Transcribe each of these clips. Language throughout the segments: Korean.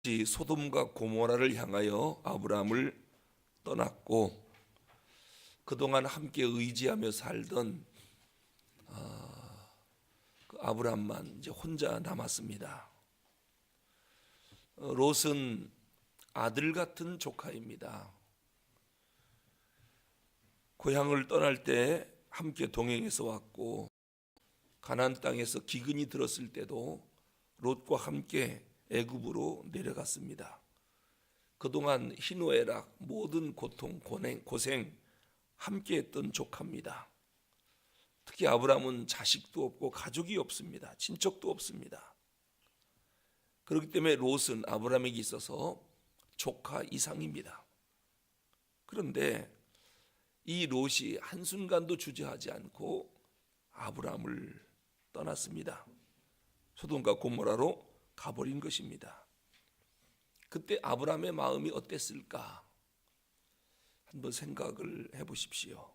소돔과 고모라를 향하여 아브라함을 떠났고 그동안 함께 의지하며 살던 그 아브라함만 이제 혼자 남았습니다. 롯은 아들 같은 조카입니다. 고향을 떠날 때 함께 동행해서 왔고 가나안 땅에서 기근이 들었을 때도 롯과 함께 애굽으로 내려갔습니다. 그동안 희노애락 모든 고통 고생 함께했던 조카입니다. 특히 아브라함은 자식도 없고 가족이 없습니다. 친척도 없습니다. 그렇기 때문에 롯은 아브라함에게 있어서 조카 이상입니다. 그런데 이 롯이 한순간도 주저하지 않고 아브라함을 떠났습니다. 소돔과 고모라로 가버린 것입니다. 그때 아브라함의 마음이 어땠을까? 한번 생각을 해보십시오.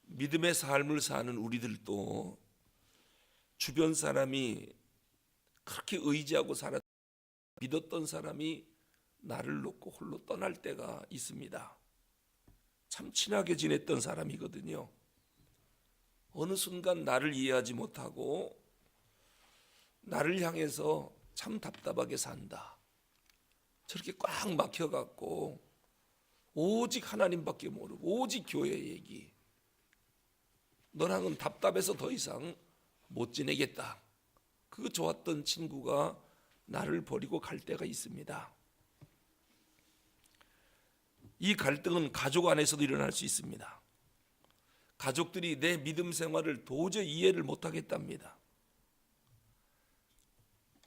믿음의 삶을 사는 우리들도 주변 사람이 그렇게 의지하고 믿었던 사람이 나를 놓고 홀로 떠날 때가 있습니다. 참 친하게 지냈던 사람이거든요. 어느 순간 나를 이해하지 못하고 나를 향해서 참 답답하게 산다. 저렇게 꽉 막혀갖고 오직 하나님밖에 모르고 오직 교회 얘기. 너랑은 답답해서 더 이상 못 지내겠다. 그 좋았던 친구가 나를 버리고 갈 때가 있습니다. 이 갈등은 가족 안에서도 일어날 수 있습니다. 가족들이 내 믿음 생활을 도저히 이해를 못하겠답니다.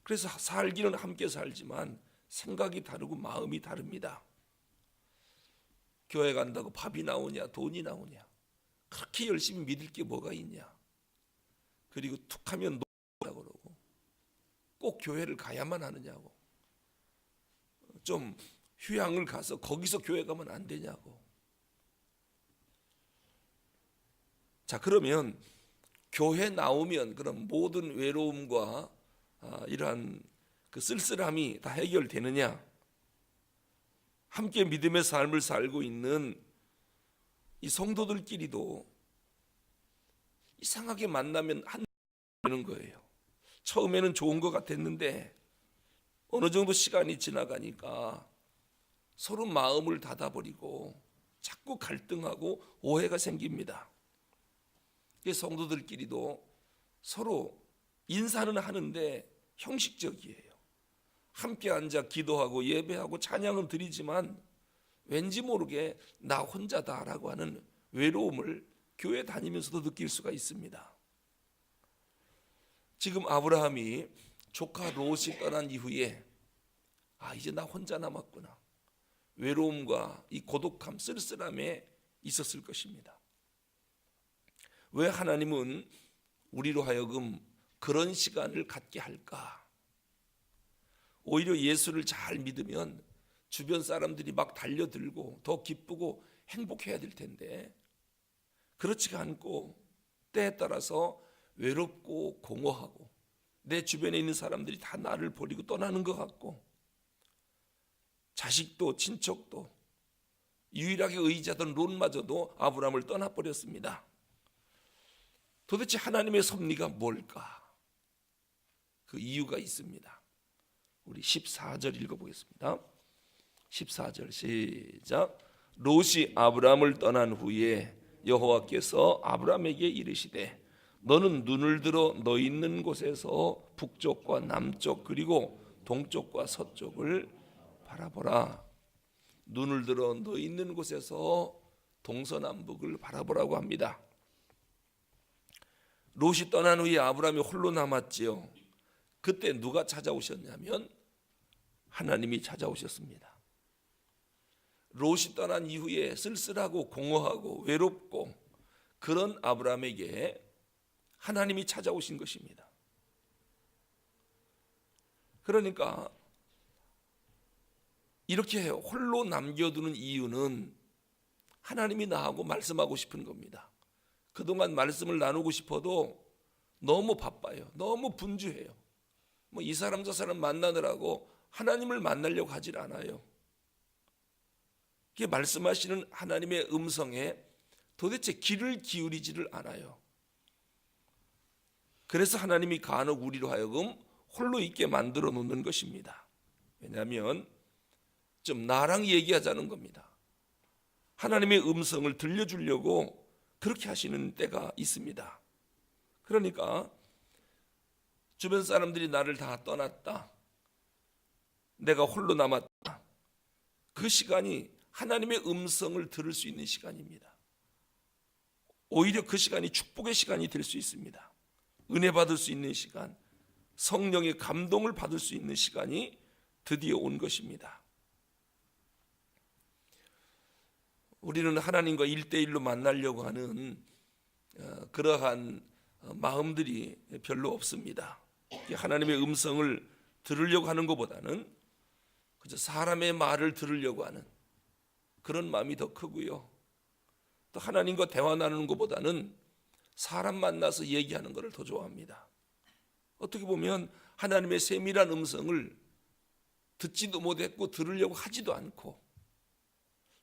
그래서 살기는 함께 살지만 생각이 다르고 마음이 다릅니다. 교회 간다고 밥이 나오냐 돈이 나오냐, 그렇게 열심히 믿을 게 뭐가 있냐, 그리고 툭 하면 노라고 그러고 꼭 교회를 가야만 하느냐고, 좀 휴양을 가서 거기서 교회 가면 안 되냐고. 자, 그러면 교회 나오면 그럼 모든 외로움과 이러한 그 쓸쓸함이 다 해결되느냐? 함께 믿음의 삶을 살고 있는 이 성도들끼리도 이상하게 만나면 한 되는 거예요. 처음에는 좋은 것 같았는데 어느 정도 시간이 지나가니까 서로 마음을 닫아버리고 자꾸 갈등하고 오해가 생깁니다. 성도들끼리도 서로 인사는 하는데 형식적이에요. 함께 앉아 기도하고 예배하고 찬양은 드리지만 왠지 모르게 나 혼자다라고 하는 외로움을 교회 다니면서도 느낄 수가 있습니다. 지금 아브라함이 조카 롯이 떠난 이후에 이제 나 혼자 남았구나. 외로움과 이 고독함, 쓸쓸함에 있었을 것입니다. 왜 하나님은 우리로 하여금 그런 시간을 갖게 할까? 오히려 예수를 잘 믿으면 주변 사람들이 막 달려들고 더 기쁘고 행복해야 될 텐데 그렇지가 않고 때에 따라서 외롭고 공허하고 내 주변에 있는 사람들이 다 나를 버리고 떠나는 것 같고 자식도 친척도 유일하게 의지하던 롯마저도 아브라함을 떠나버렸습니다. 도대체 하나님의 섭리가 뭘까? 그 이유가 있습니다. 우리 14절 읽어보겠습니다. 14절 시작. 롯이 아브라함을 떠난 후에 여호와께서 아브라함에게 이르시되 너는 눈을 들어 너 있는 곳에서 북쪽과 남쪽 그리고 동쪽과 서쪽을 바라보라. 눈을 들어 너 있는 곳에서 동서남북을 바라보라고 합니다. 롯이 떠난 후에 아브라함이 홀로 남았지요. 그때 누가 찾아오셨냐면 하나님이 찾아오셨습니다. 롯이 떠난 이후에 쓸쓸하고 공허하고 외롭고 그런 아브라함에게 하나님이 찾아오신 것입니다. 그러니까 이렇게 홀로 남겨두는 이유는 하나님이 나하고 말씀하고 싶은 겁니다. 그동안 말씀을 나누고 싶어도 너무 바빠요. 너무 분주해요. 뭐 이 사람 저 사람 만나느라고 하나님을 만나려고 하질 않아요. 이게 말씀하시는 하나님의 음성에 도대체 귀를 기울이지를 않아요. 그래서 하나님이 간혹 우리로 하여금 홀로 있게 만들어 놓는 것입니다. 왜냐하면 좀 나랑 얘기하자는 겁니다. 하나님의 음성을 들려주려고 그렇게 하시는 때가 있습니다. 그러니까 주변 사람들이 나를 다 떠났다, 내가 홀로 남았다, 그 시간이 하나님의 음성을 들을 수 있는 시간입니다. 오히려 그 시간이 축복의 시간이 될 수 있습니다. 은혜 받을 수 있는 시간, 성령의 감동을 받을 수 있는 시간이 드디어 온 것입니다. 우리는 하나님과 1대1로 만나려고 하는 그러한 마음들이 별로 없습니다. 하나님의 음성을 들으려고 하는 것보다는 그저 사람의 말을 들으려고 하는 그런 마음이 더 크고요. 또 하나님과 대화 나누는 것보다는 사람 만나서 얘기하는 것을 더 좋아합니다. 어떻게 보면 하나님의 세밀한 음성을 듣지도 못했고 들으려고 하지도 않고,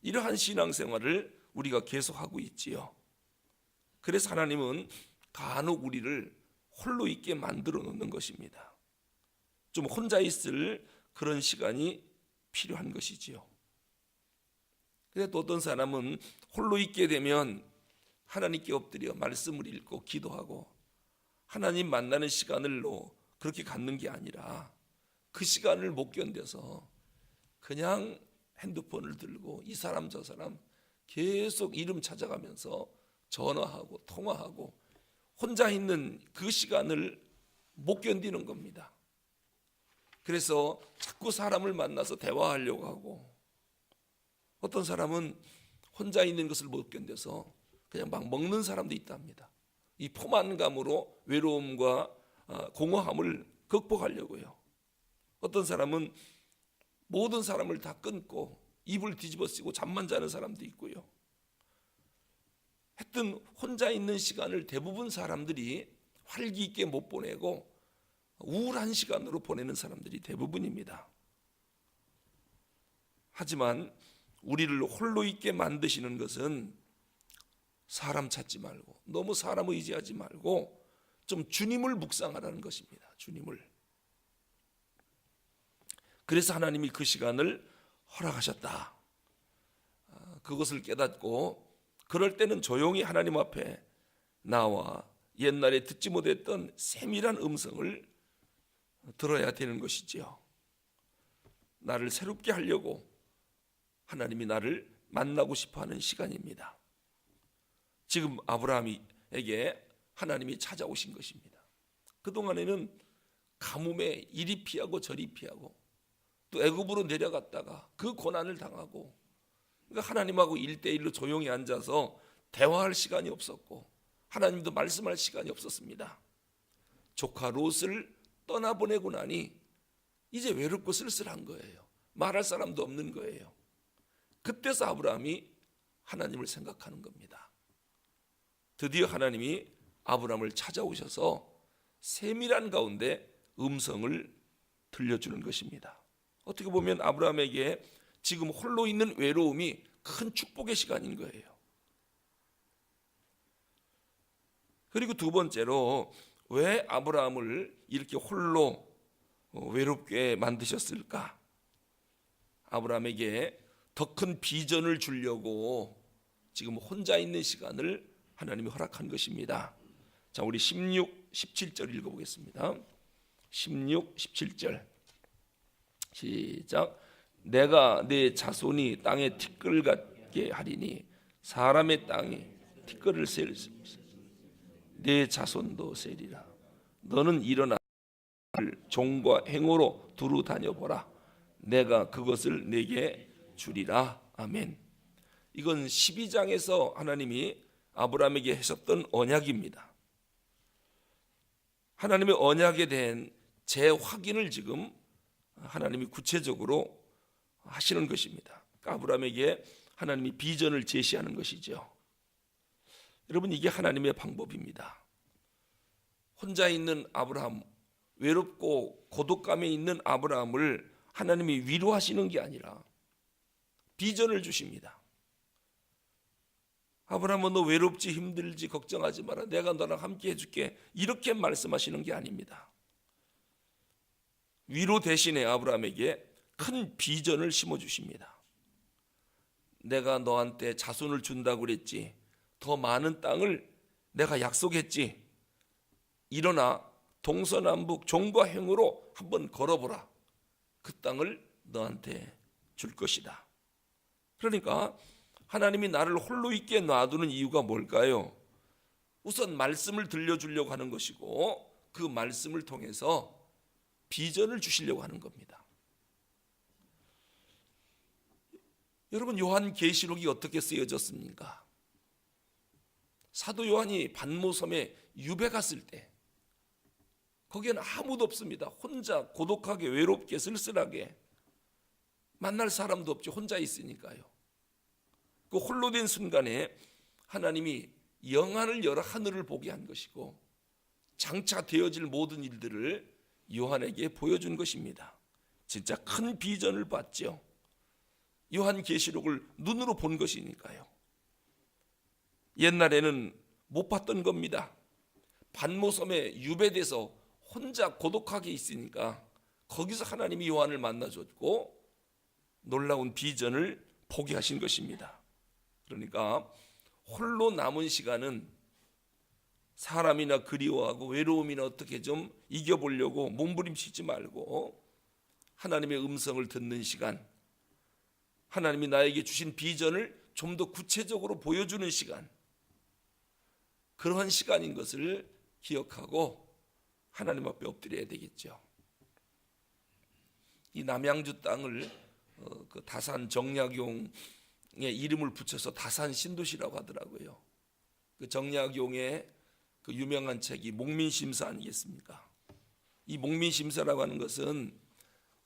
이러한 신앙생활을 우리가 계속하고 있지요. 그래서 하나님은 간혹 우리를 홀로 있게 만들어 놓는 것입니다. 좀 혼자 있을 그런 시간이 필요한 것이지요. 그런데 또 어떤 사람은 홀로 있게 되면 하나님께 엎드려 말씀을 읽고 기도하고 하나님 만나는 시간을로 그렇게 갖는 게 아니라 그 시간을 못 견뎌서 그냥 핸드폰을 들고 이 사람 저 사람 계속 이름 찾아가면서 전화하고 통화하고 혼자 있는 그 시간을 못 견디는 겁니다. 그래서 자꾸 사람을 만나서 대화하려고 하고, 어떤 사람은 혼자 있는 것을 못 견뎌서 그냥 막 먹는 사람도 있답니다. 이 포만감으로 외로움과 공허함을 극복하려고요. 어떤 사람은 모든 사람을 다 끊고 입을 뒤집어 쓰고 잠만 자는 사람도 있고요. 하여튼 혼자 있는 시간을 대부분 사람들이 활기 있게 못 보내고 우울한 시간으로 보내는 사람들이 대부분입니다. 하지만 우리를 홀로 있게 만드시는 것은 사람 찾지 말고 너무 사람을 의지하지 말고 좀 주님을 묵상하라는 것입니다. 주님을. 그래서 하나님이 그 시간을 허락하셨다. 그것을 깨닫고 그럴 때는 조용히 하나님 앞에 나와 옛날에 듣지 못했던 세밀한 음성을 들어야 되는 것이지요. 나를 새롭게 하려고 하나님이 나를 만나고 싶어하는 시간입니다. 지금 아브라함에게 하나님이 찾아오신 것입니다. 그동안에는 가뭄에 이리 피하고 저리 피하고 또 애굽으로 내려갔다가 그 고난을 당하고, 그러니까 하나님하고 1대1로 조용히 앉아서 대화할 시간이 없었고 하나님도 말씀할 시간이 없었습니다. 조카 롯을 떠나보내고 나니 이제 외롭고 쓸쓸한 거예요. 말할 사람도 없는 거예요. 그때서 아브라함이 하나님을 생각하는 겁니다. 드디어 하나님이 아브라함을 찾아오셔서 세밀한 가운데 음성을 들려주는 것입니다. 어떻게 보면 아브라함에게 지금 홀로 있는 외로움이 큰 축복의 시간인 거예요. 그리고 두 번째로 왜 아브라함을 이렇게 홀로 외롭게 만드셨을까? 아브라함에게 더 큰 비전을 주려고 지금 혼자 있는 시간을 하나님이 허락한 것입니다. 자, 우리 16, 17절 읽어보겠습니다. 16, 17절 시작. 내가 내 자손이 땅에 티끌 같게 하리니 사람의 땅에 티끌을 셀 수 없어. 내 자손도 세리라. 너는 일어나 종과 행어로 두루 다녀보라. 내가 그것을 내게 주리라. 아멘. 이건 12장에서 하나님이 아브라함에게 하셨던 언약입니다. 하나님의 언약에 대한 재확인을 지금 하나님이 구체적으로 하시는 것입니다. 아브라함에게 하나님이 비전을 제시하는 것이죠. 여러분, 이게 하나님의 방법입니다. 혼자 있는 아브라함 외롭고 고독감에 있는 아브라함을 하나님이 위로하시는 게 아니라 비전을 주십니다. 아브라함아, 너 외롭지 힘들지 걱정하지 마라. 내가 너랑 함께 해줄게. 이렇게 말씀하시는 게 아닙니다. 위로 대신에 아브라함에게 큰 비전을 심어주십니다. 내가 너한테 자손을 준다고 그랬지. 더 많은 땅을 내가 약속했지. 일어나 동서남북 종과 행으로 한번 걸어보라. 그 땅을 너한테 줄 것이다. 그러니까 하나님이 나를 홀로 있게 놔두는 이유가 뭘까요? 우선 말씀을 들려주려고 하는 것이고 그 말씀을 통해서 비전을 주시려고 하는 겁니다. 여러분, 요한계시록이 어떻게 쓰여졌습니까? 사도 요한이 반모섬에 유배 갔을 때 거기에는 아무도 없습니다. 혼자 고독하게 외롭게 쓸쓸하게, 만날 사람도 없죠. 혼자 있으니까요. 그 홀로 된 순간에 하나님이 영안을 열어 하늘을 보게 한 것이고 장차 되어질 모든 일들을 요한에게 보여준 것입니다. 진짜 큰 비전을 봤죠. 요한계시록을 눈으로 본 것이니까요. 옛날에는 못 봤던 겁니다. 반모섬에 유배돼서 혼자 고독하게 있으니까 거기서 하나님이 요한을 만나줬고 놀라운 비전을 보게 하신 것입니다. 그러니까 홀로 남은 시간은 사람이나 그리워하고 외로움이나 어떻게 좀 이겨보려고 몸부림치지 말고 하나님의 음성을 듣는 시간, 하나님이 나에게 주신 비전을 좀 더 구체적으로 보여주는 시간, 그러한 시간인 것을 기억하고 하나님 앞에 엎드려야 되겠죠. 이 남양주 땅을 그 다산 정약용의 이름을 붙여서 다산 신도시라고 하더라고요. 그 정약용의 그 유명한 책이 목민심서 아니겠습니까? 이 목민심서라고 하는 것은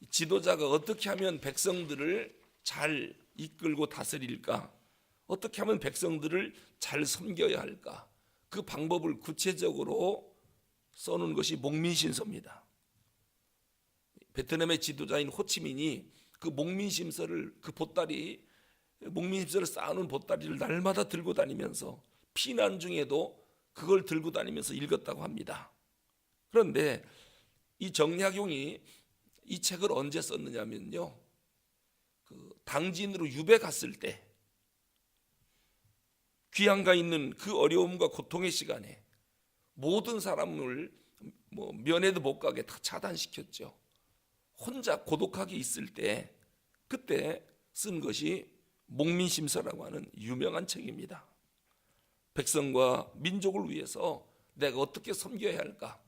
지도자가 어떻게 하면 백성들을 잘 이끌고 다스릴까? 어떻게 하면 백성들을 잘 섬겨야 할까? 그 방법을 구체적으로 써놓은 것이 목민심서입니다. 베트남의 지도자인 호치민이 그 목민심서를, 그 보따리, 목민심서를 쌓아놓은 보따리를 날마다 들고 다니면서 피난 중에도 그걸 들고 다니면서 읽었다고 합니다. 그런데 이 정약용이 이 책을 언제 썼느냐면요, 그 당진으로 유배 갔을 때 귀양가 있는 그 어려움과 고통의 시간에 모든 사람을 면회도 못 가게 다 차단시켰죠. 혼자 고독하게 있을 때 그때 쓴 것이 목민심서라고 하는 유명한 책입니다. 백성과 민족을 위해서 내가 어떻게 섬겨야 할까?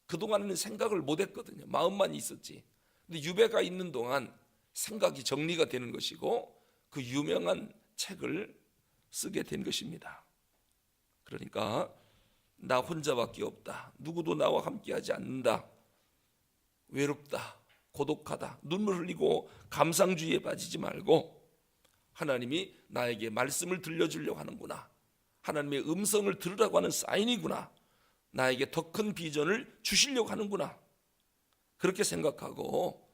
그동안에는 생각을 못 했거든요. 마음만 있었지. 근데 유배가 있는 동안 생각이 정리가 되는 것이고 그 유명한 책을 쓰게 된 것입니다. 그러니까 나 혼자밖에 없다. 누구도 나와 함께하지 않는다. 외롭다. 고독하다. 눈물 흘리고 감상주의에 빠지지 말고 하나님이 나에게 말씀을 들려주려고 하는구나. 하나님의 음성을 들으라고 하는 사인이구나. 나에게 더 큰 비전을 주시려고 하는구나. 그렇게 생각하고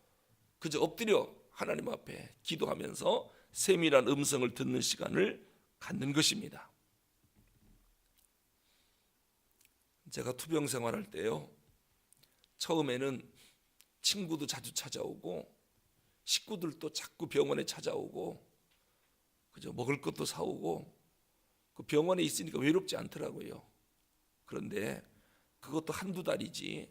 그저 엎드려 하나님 앞에 기도하면서 세밀한 음성을 듣는 시간을 갖는 것입니다. 제가 투병 생활할 때요, 처음에는 친구도 자주 찾아오고 식구들도 자꾸 병원에 찾아오고 그저 먹을 것도 사오고 그 병원에 있으니까 외롭지 않더라고요. 그런데 그것도 한두 달이지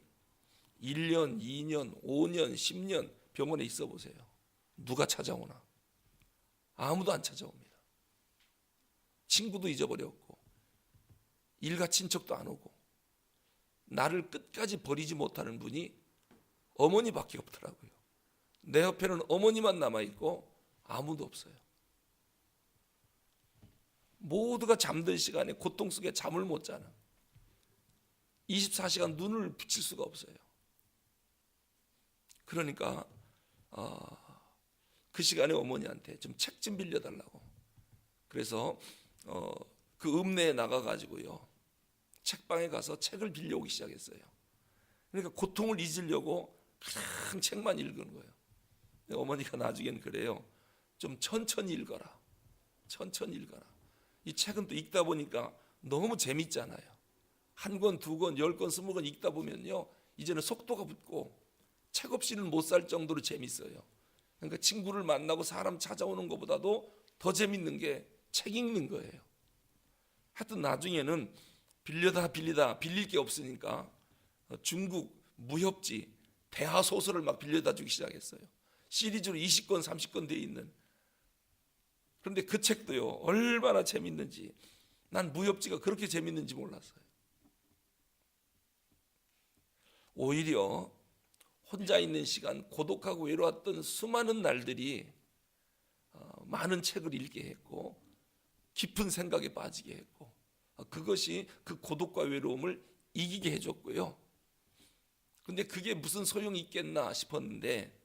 1년, 2년, 5년, 10년 병원에 있어 보세요. 누가 찾아오나? 아무도 안 찾아옵니다. 친구도 잊어버렸고 일가 친척도 안 오고 나를 끝까지 버리지 못하는 분이 어머니밖에 없더라고요. 내 옆에는 어머니만 남아있고 아무도 없어요. 모두가 잠든 시간에 고통 속에 잠을 못 자는, 24시간 눈을 붙일 수가 없어요. 그러니까 그 시간에 어머니한테 좀 책 좀 빌려달라고. 그래서 그 읍내에 나가가지고요 책방에 가서 책을 빌려오기 시작했어요. 그러니까 고통을 잊으려고 큰 책만 읽은 거예요. 어머니가 나중에는 그래요. 좀 천천히 읽어라. 천천히 읽어라. 이 책은 또 읽다 보니까 너무 재밌잖아요. 한 권, 두 권, 10권, 20권 읽다 보면요, 이제는 속도가 붙고 책 없이는 못 살 정도로 재밌어요. 그러니까 친구를 만나고 사람 찾아오는 것보다도 더 재밌는 게 책 읽는 거예요. 하여튼 나중에는 빌리다 빌릴 게 없으니까 중국 무협지 대하 소설을 막 빌려다 주기 시작했어요. 시리즈로 20권 30권 돼 있는. 그런데 그 책도요, 얼마나 재밌는지, 난 무협지가 그렇게 재밌는지 몰랐어요. 오히려 혼자 있는 시간, 고독하고 외로웠던 수많은 날들이 많은 책을 읽게 했고 깊은 생각에 빠지게 했고, 그것이 그 고독과 외로움을 이기게 해줬고요. 근데 그게 무슨 소용이 있겠나 싶었는데,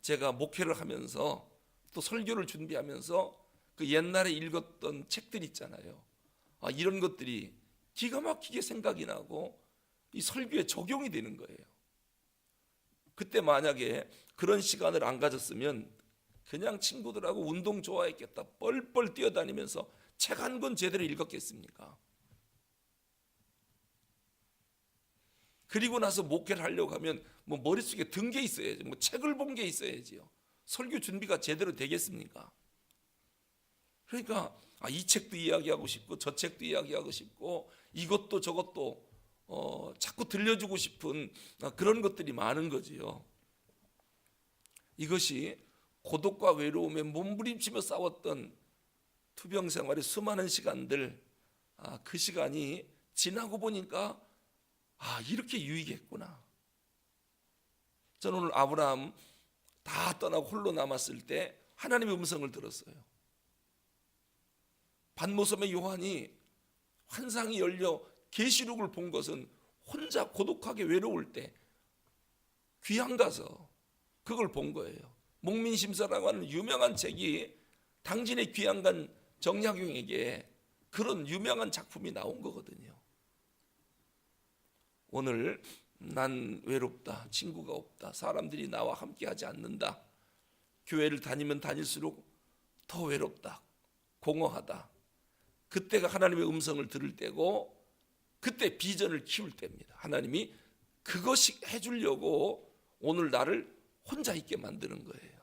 제가 목회를 하면서 또 설교를 준비하면서 그 옛날에 읽었던 책들 있잖아요. 이런 것들이 기가 막히게 생각이 나고 이 설교에 적용이 되는 거예요. 그때 만약에 그런 시간을 안 가졌으면 그냥 친구들하고 운동 좋아했겠다. 뻘뻘 뛰어다니면서 책 한 권 제대로 읽었겠습니까? 그리고 나서 목회를 하려고 하면 뭐 머릿속에 든 게 있어야지, 뭐 책을 본 게 있어야지요. 설교 준비가 제대로 되겠습니까? 그러니까 이 책도 이야기하고 싶고 저 책도 이야기하고 싶고 이것도 저것도 자꾸 들려주고 싶은 그런 것들이 많은 거지요. 이것이 고독과 외로움에 몸부림치며 싸웠던 투병 생활의 수많은 시간들, 그 시간이 지나고 보니까 이렇게 유익했구나. 저는 오늘 아브라함 다 떠나고 홀로 남았을 때 하나님의 음성을 들었어요. 반모섬의 요한이 환상이 열려 계시록을 본 것은 혼자 고독하게 외로울 때 귀양 가서 그걸 본 거예요. 목민심서라고 하는 유명한 책이 당진의 귀양 간 정약용에게 그런 유명한 작품이 나온 거거든요. 오늘 난 외롭다, 친구가 없다, 사람들이 나와 함께하지 않는다, 교회를 다니면 다닐수록 더 외롭다, 공허하다, 그때가 하나님의 음성을 들을 때고 그때 비전을 키울 때입니다. 하나님이 그것이 해주려고 오늘 나를 혼자 있게 만드는 거예요.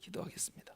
기도하겠습니다.